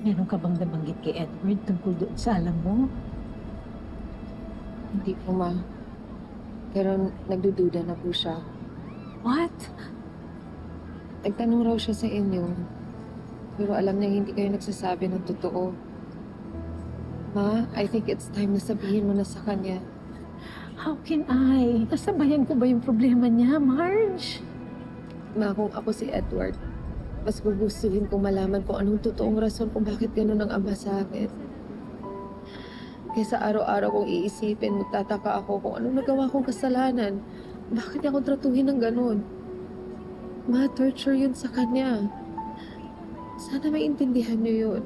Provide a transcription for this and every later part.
Meron ka bang nabanggit kay Edward tungkol doon sa alam mo? Hindi po, ma. Pero nagdududa na po siya. What? Nagtanong raw siya sa inyo. Pero alam niya hindi kayo nagsasabi ng totoo. Ma, I think it's time na sabihin mo na sa kanya. How can I? Nasabayan ko ba yung problema niya, Marge? Ma, kung ako si Edward, mas gugustuhin kong malaman kung anong totoong rason kung bakit ganun ang ama sa akin. Kaysa araw-araw kong iisipin, magtataka ako kung anong nagawa kong kasalanan. Bakit niya akong tratuhin ng ganun? Ma, torture yun sa kanya. Sana maintindihan niyo yun.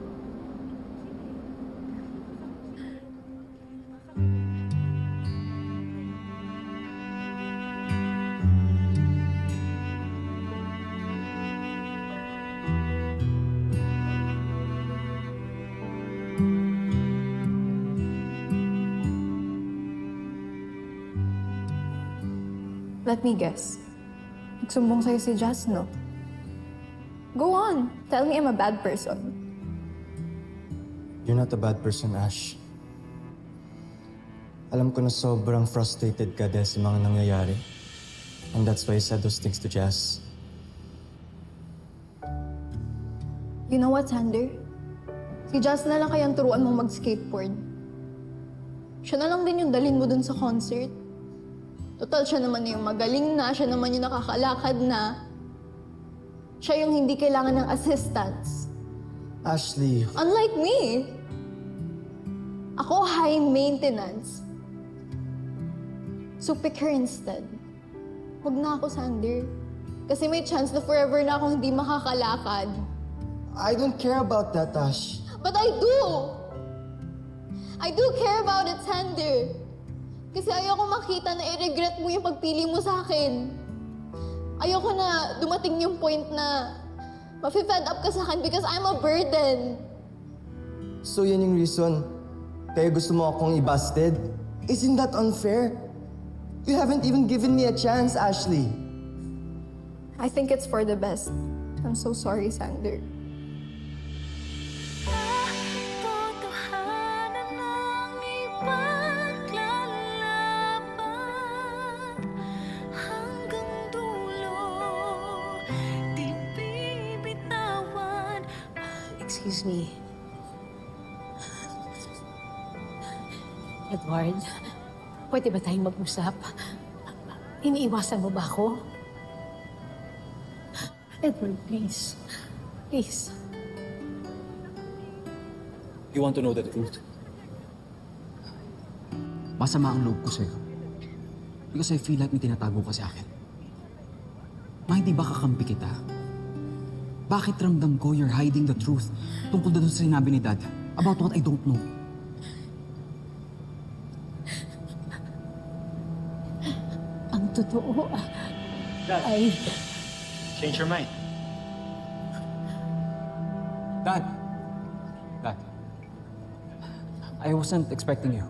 Let me guess. Nagsumbong sa'yo si Jazz, no? Go on. Tell me I'm a bad person. You're not a bad person, Ash. Alam ko na sobrang frustrated ka dahil sa mga nangyayari. And that's why you said those things to Jazz. You know what, Sander? Si Jazz na lang kayang turuan mong mag-skateboard. Siya na lang din yung dalhin mo dun sa concert. Total, siya naman yung magaling na, siya naman yung nakakalakad na. Siya yung hindi kailangan ng assistance. Ashley, Unlike me. Ako high maintenance. So pick her instead. Huwag na ako, Sander. Kasi may chance na forever na akong hindi makakalakad. I don't care about that, Ash. But I do! I do care about it, Sander. Kasi ayoko makita na i-regret mo yung pagpili mo sa akin. Ayoko na dumating yung point na mafe-fed up ka sa akin because I'm a burden. So yan yung reason kaya gusto mo akong i-busted? Isn't that unfair? You haven't even given me a chance, Ashley. I think it's for the best. I'm so sorry, Sander. Totohanan ng ipaglalaban hanggang dulo, di bibitawan. Excuse me. Edward, pwede ba tayong mag-usap? Iniiwasan mo ba ako? Edward, please. Please. You want to know the truth? Masama ang loob ko sa'yo. Because I feel like may tinatago ka sa akin. Ma, hindi ba kakampi kita? Bakit ramdam ko you're hiding the truth tungkol doon sa sinabi ni Dad about what I don't know? Ang totoo ay... Change your mind. Dad! Dad. I wasn't expecting you.